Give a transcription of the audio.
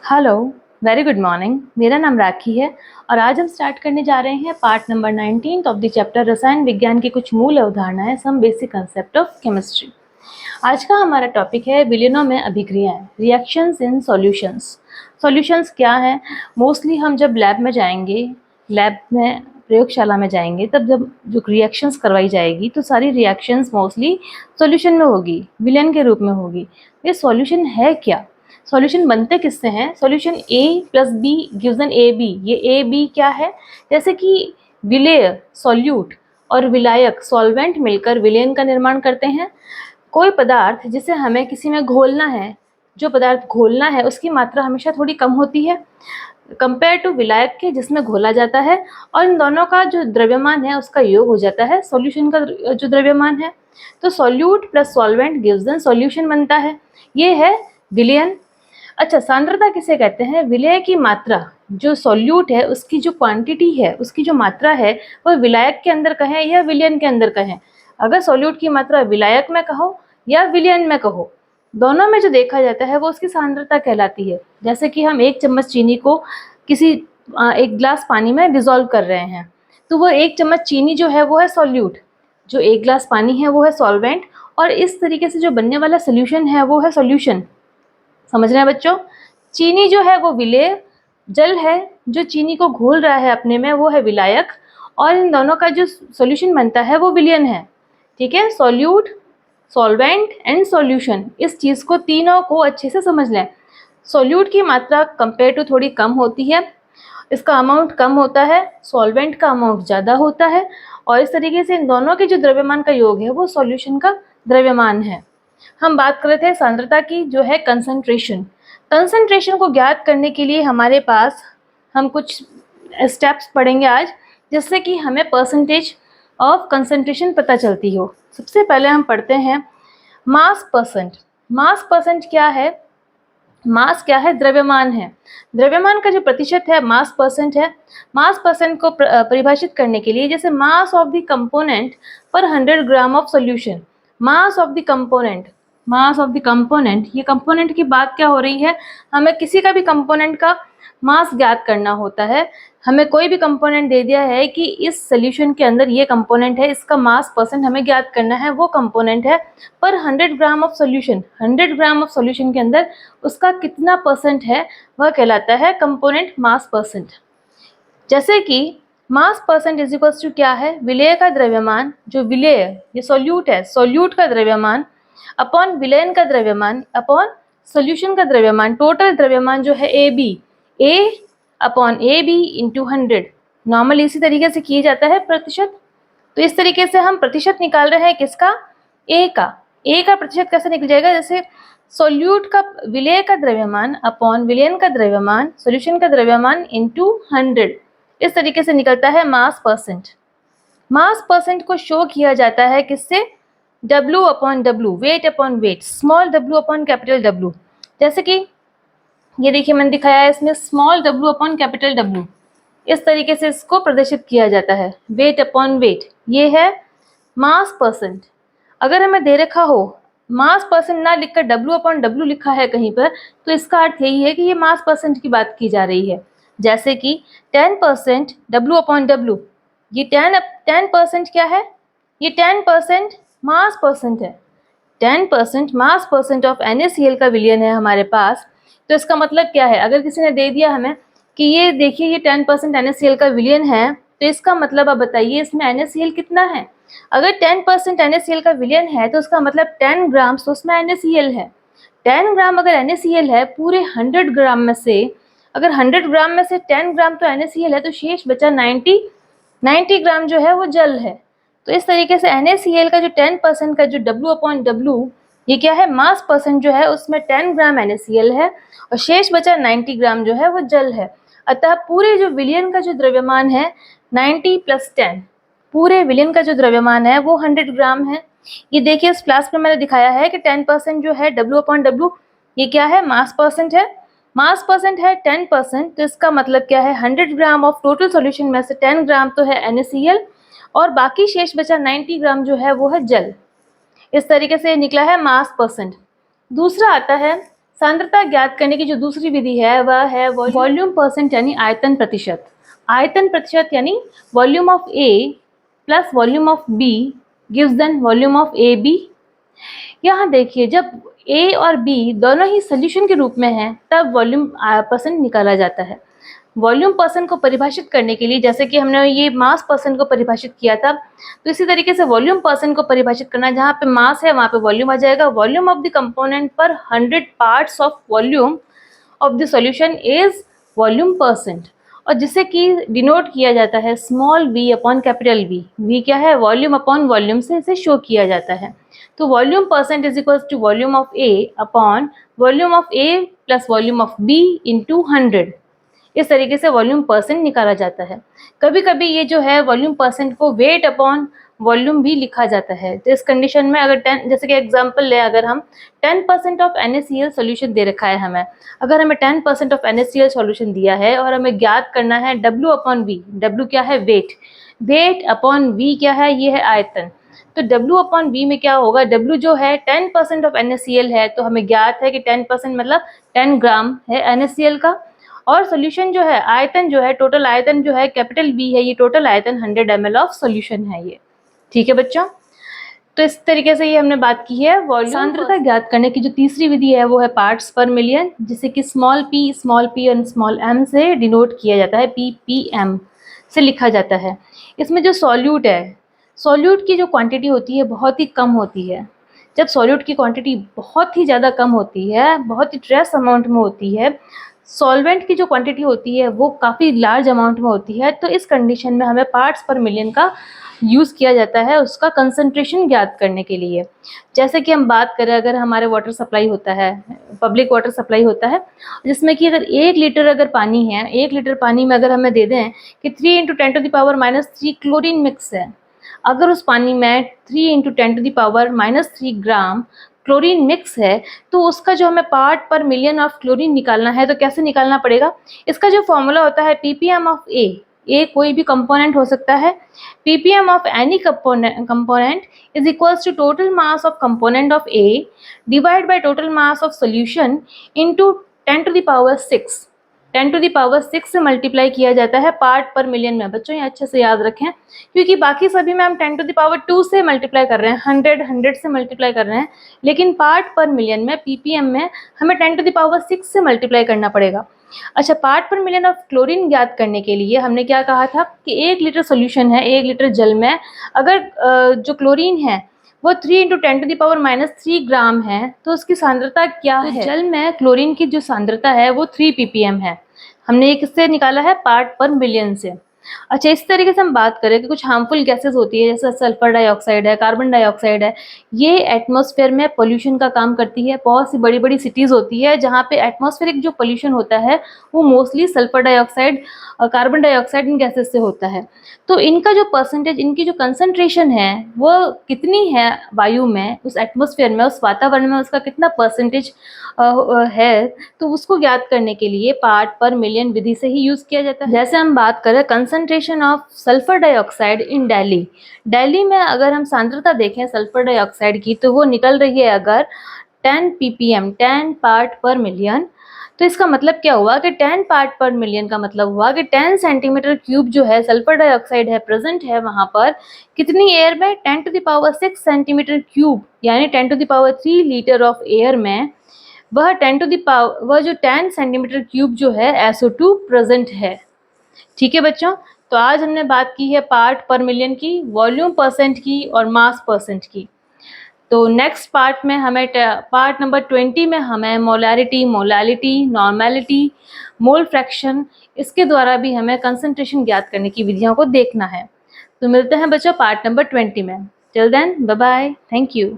Hello, very good morning. मेरा नाम राखी है और आज हम स्टार्ट करने जा रहे हैं part number 19 of the chapter रसायन विज्ञान की कुछ मूल अवधारणाएं, some basic concept of chemistry. आज का हमारा टॉपिक है विलयनों में अभिक्रियाएं, रिएक्शंस इन सॉल्यूशंस। सॉल्यूशंस क्या है? मोस्टली हम जब लैब में जाएंगे, लैब में प्रयोगशाला में जाएंगे, तब जब जो रिएक्शंस करवाई जाएगी तो सारी रिएक्शंस मोस्टली सॉल्यूशन में होगी, विलयन के रूप में होगी। ये सॉल्यूशन है क्या? सॉल्यूशन बनते किससे हैं? Solution A plus B gives an A B. ये ए बी क्या है? जैसे कि विलेय सॉल्यूट और विलायक सॉल्वेंट मिलकर विलयन का निर्माण करते हैं। कोई पदार्थ जिसे हमें किसी में घोलना है, जो पदार्थ घोलना है उसकी मात्रा हमेशा थोड़ी कम होती है कंपेयर टू विलायक के जिसमें घोला जाता है, और इन दोनों का जो द्रव्यमान है उसका योग हो जाता है सॉल्यूशन का जो द्रव्यमान है। तो solute plus solvent gives an solution बनता है। ये है विलयन। अच्छा, सांद्रता किसे कहते हैं? विलय की मात्रा, जो सॉल्यूट है उसकी जो क्वांटिटी है, उसकी जो मात्रा है, वो विलायक के अंदर कहें या विलयन के अंदर कहें। अगर सॉल्यूट की मात्रा विलायक में कहो या विलयन में कहो, दोनों में जो देखा जाता है वो उसकी सांद्रता कहलाती है। जैसे कि हम 1 चम्मच चीनी को किसी 1 गिलास पानी में डिसॉल्व कर रहे हैं, तो वो 1 चम्मच चीनी जो है वो है सॉल्यूट, जो 1 गिलास पानी है वो है सॉल्वेंट, और इस तरीके से जो बनने वाला सोल्यूशन है वो है सॉल्यूशन। समझ रहे हैं बच्चों? चीनी जो है वो विलेय, जल है जो चीनी को घोल रहा है अपने में वो है विलायक, और इन दोनों का जो सॉल्यूशन बनता है वो विलयन है। ठीक है, सॉल्यूट, सॉल्वेंट एंड सॉल्यूशन, इस चीज़ को तीनों को अच्छे से समझ लें। सॉल्यूट की मात्रा कंपेयर टू थोड़ी कम होती है, इसका अमाउंट कम होता है, सॉल्वेंट का अमाउंट ज़्यादा होता है, और इस तरीके से इन दोनों के जो द्रव्यमान का योग है वो सॉल्यूशन का द्रव्यमान है। हम बात कर रहे थे सांद्रता की, जो है कंसंट्रेशन। कंसंट्रेशन को ज्ञात करने के लिए हमारे पास हम कुछ स्टेप्स पढ़ेंगे आज, जिससे कि हमें परसेंटेज ऑफ कंसंट्रेशन पता चलती हो। सबसे पहले हम पढ़ते हैं मास परसेंट। मास परसेंट क्या है? मास क्या है? द्रव्यमान है। द्रव्यमान का जो प्रतिशत है मास परसेंट है। मास परसेंट को परिभाषित करने के लिए, जैसे मास ऑफ द कंपोनेंट पर 100 gram of solution. Mass of the component, mass of the component, ये कंपोनेंट की बात क्या हो रही है? हमें किसी का भी कंपोनेंट का मास ज्ञात करना होता है। हमें कोई भी कंपोनेंट दे दिया है कि इस सोल्यूशन के अंदर ये कंपोनेंट है, इसका मास परसेंट हमें ज्ञात करना है। वो कंपोनेंट है पर 100 gram of solution. 100 gram of solution के अंदर उसका कितना परसेंट है वह कहलाता है कंपोनेंट मास परसेंट। जैसे कि mass percent is equals to क्या है? विलेय का द्रव्यमान, जो विलेय ये सॉल्यूट है, सॉल्यूट का द्रव्यमान अपॉन विलयन का द्रव्यमान अपॉन सॉल्यूशन का द्रव्यमान। टोटल द्रव्यमान जो है A B, A upon A B into 100। Normal इसी तरीके से किया जाता है प्रतिशत। तो इस तरीके से हम प्रतिशत निकाल रहे हैं किसका? ए का। ए का प्रतिशत कैसे निकल जाएगा? जैसे सॉल्यूट का विलेय का द्रव्यमान अपॉन विलयन का द्रव्यमान, सॉल्यूशन का द्रव्यमान इंटू 100, इस तरीके से निकलता है मास परसेंट। मास परसेंट को शो किया जाता है किससे? W upon W, weight upon weight, small w upon capital W। जैसे कि ये देखिए मैंने दिखाया है, इसमें small w upon capital W, इस तरीके से इसको प्रदर्शित किया जाता है, वेट अपॉन वेट। ये है मास परसेंट। अगर हमें दे रखा हो मास परसेंट ना लिखकर W अपॉन W लिखा है कहीं पर, तो इसका अर्थ यही है कि ये मास परसेंट की बात की जा रही है। जैसे कि 10% W अपॉन W, ये 10% क्या है? ये 10% मास परसेंट है। 10% मास परसेंट ऑफ NaCl का विलयन है हमारे पास। तो इसका मतलब क्या है? अगर किसी ने दे दिया हमें कि ये देखिए ये 10% NaCl का विलयन है, तो इसका मतलब आप बताइए इसमें NaCl कितना है? अगर 10% NaCl का विलयन है तो उसका मतलब 10 ग्राम तो उसमें NaCl है। 10 ग्राम अगर NaCl है पूरे 100 ग्राम में से, अगर 100 ग्राम में से 10 ग्राम तो NaCl है, तो शेष बचा 90 ग्राम जो है वो जल है। तो इस तरीके से NaCl का जो 10% का जो W अपॉन W, ये क्या है? मास परसेंट जो है उसमें 10 ग्राम NaCl है और शेष बचा 90 ग्राम जो है वो जल है। अतः पूरे जो विलयन का जो द्रव्यमान है 90 प्लस 10, पूरे विलयन का जो द्रव्यमान है वो 100 ग्राम है। ये देखिए इस क्लास में मैंने दिखाया है कि 10% जो है W अपॉन W, ये क्या है? मास परसेंट है। मास परसेंट है 10%, तो इसका मतलब क्या है? 100 ग्राम ऑफ टोटल सॉल्यूशन में से 10 ग्राम तो है NaCl और बाकी शेष बचा 90 ग्राम जो है वो है जल। इस तरीके से निकला है मास परसेंट। दूसरा आता है सांद्रता ज्ञात करने की जो दूसरी विधि है वह है वॉल्यूम परसेंट यानी आयतन प्रतिशत। आयतन प्रतिशत यानी volume of A plus volume of B gives then volume of A B. यहाँ देखिए, जब ए और बी दोनों ही सोल्यूशन के रूप में हैं तब वॉल्यूम परसेंट निकाला जाता है। वॉल्यूम परसेंट को परिभाषित करने के लिए, जैसे कि हमने ये मास परसेंट को परिभाषित किया था, तो इसी तरीके से वॉल्यूम परसेंट को परिभाषित करना, जहाँ पे मास है वहाँ पे वॉल्यूम आ जाएगा। वॉल्यूम ऑफ द कंपोनेंट पर 100 parts of volume of the solution is volume percent, और जिसे कि डिनोट किया जाता है small v upon capital V। V क्या है? वॉल्यूम अपॉन वॉल्यूम से इसे शो किया जाता है। तो volume percent is equal to volume of A upon volume of A plus volume of B into 100। इस तरीके से वॉल्यूम परसेंट निकाला जाता है। कभी कभी ये जो है वॉल्यूम परसेंट को वेट अपॉन वॉल्यूम भी लिखा जाता है। तो इस कंडीशन में अगर 10, जैसे कि एग्जांपल लें, अगर हम 10% ऑफ NaCl सॉल्यूशन दे रखा है हमें, अगर हमें 10% ऑफ NaCl सॉल्यूशन दिया है और हमें ज्ञात करना है W अपॉन V। W क्या है? वेट। वेट अपॉन V क्या है? ये है आयतन। तो W अपॉन V में क्या होगा? W जो है 10% ऑफ NaCl है, तो हमें ज्ञात है कि 10% मतलब 10 ग्राम है NaCl का, और सोल्यूशन जो है, आयतन जो है, टोटल आयतन जो है कैपिटल V है, ये टोटल आयतन 100 ml ऑफ सोल्यूशन है ये। ठीक है बच्चों, तो इस तरीके से ये हमने बात की है वॉल्यूम। सांद्रता ज्ञात करने की जो तीसरी विधि है वो है पार्ट्स पर मिलियन, जिसे कि स्मॉल p और स्मॉल m से डिनोट किया जाता है, ppm से लिखा जाता है। इसमें जो सॉल्यूट है, सॉल्यूट की जो क्वांटिटी होती है बहुत ही कम होती है। जब सॉल्यूट की क्वांटिटी बहुत ही ज़्यादा कम होती है, बहुत ही ट्रेस अमाउंट में होती है, सॉल्वेंट की जो क्वांटिटी होती है वो काफ़ी लार्ज अमाउंट में होती है, तो इस कंडीशन में हमें पार्ट्स पर मिलियन का यूज़ किया जाता है उसका कंसंट्रेशन ज्ञात करने के लिए। जैसे कि हम बात करें, अगर हमारे वाटर सप्लाई होता है, पब्लिक वाटर सप्लाई होता है, जिसमें कि अगर 1 लीटर अगर पानी है, 1 लीटर पानी में अगर हमें दे दें कि 3 × 10⁻³ क्लोरीन मिक्स है, अगर उस पानी में 3 × 10⁻³ ग्राम क्लोरीन मिक्स है, तो उसका जो हमें पार्ट पर मिलियन ऑफ क्लोरीन निकालना है, तो कैसे निकालना पड़ेगा? इसका जो फॉर्मूला होता है ppm ऑफ ए कोई भी कंपोनेंट हो सकता है, ppm of any component is equals to total mass of component of A divide by total mass of solution into 10⁻⁶। 10⁻⁶ से मल्टीप्लाई किया जाता है पार्ट पर मिलियन में। बच्चों ये अच्छे से याद रखें, क्योंकि बाकी सभी में हम 10⁻² से मल्टीप्लाई कर रहे हैं, 100 से मल्टीप्लाई कर रहे हैं, लेकिन पार्ट पर मिलियन में, ppm में, हमें 10⁻⁶ से मल्टीप्लाई करना पड़ेगा। अच्छा, पार्ट पर मिलियन ऑफ क्लोरीन ज्ञात करने के लिए हमने क्या कहा था कि 1 लीटर सोल्यूशन है, 1 लीटर जल में अगर जो क्लोरीन है वो 3 × 10⁻³ ग्राम है, तो उसकी सांद्रता क्या है? जल में क्लोरीन की जो सांद्रता है वो 3 ppm है। हमने ये किससे निकाला है? पार्ट पर मिलियन से। अच्छा, इस तरीके से हम बात करें कि कुछ हार्मफुल गैसेस होती है, जैसे सल्फर डाइऑक्साइड है, कार्बन डाइऑक्साइड है, ये एटमॉस्फेयर में पोल्यूशन का काम करती है। बहुत सी बड़ी बड़ी सिटीज़ होती है जहाँ पे एटमॉस्फेरिक जो पोल्यूशन होता है वो mostly sulphur dioxide, carbon dioxide in gases से होता है। तो इनका जो परसेंटेज, इनकी जो कंसंट्रेशन है वो कितनी है वायु में, उस एटमॉस्फेयर में, उस वातावरण में, उसका कितना परसेंटेज है, तो उसको ज्ञात करने के लिए पार्ट पर मिलियन विधि से ही यूज़ किया जाता है। जैसे हम बात करें concentration of sulphur dioxide in Delhi में अगर हम सांद्रता देखें सल्फर डाइऑक्साइड की, तो वो निकल रही है अगर 10 ppm, 10 पार्ट पर मिलियन। तो इसका मतलब क्या हुआ कि 10 पार्ट पर मिलियन का मतलब हुआ कि 10 सेंटीमीटर क्यूब जो है सल्फर डाइऑक्साइड है, प्रेजेंट है वहाँ पर कितनी एयर में? 10⁻⁶ सेंटीमीटर क्यूब, यानी 10⁻³ लीटर ऑफ एयर में वह वह जो 10 सेंटीमीटर क्यूब जो है SO2 प्रेजेंट है। ठीक है बच्चों, तो आज हमने बात की है पार्ट पर मिलियन की, वॉल्यूम परसेंट की और मास परसेंट की। तो नेक्स्ट पार्ट में हमें पार्ट नंबर 20 में हमें molarity, molality, normality, mole fraction, इसके द्वारा भी हमें कंसंट्रेशन ज्ञात करने की विधियों को देखना है। तो मिलते हैं बच्चों पार्ट नंबर 20 में। Till then bye bye, thank you.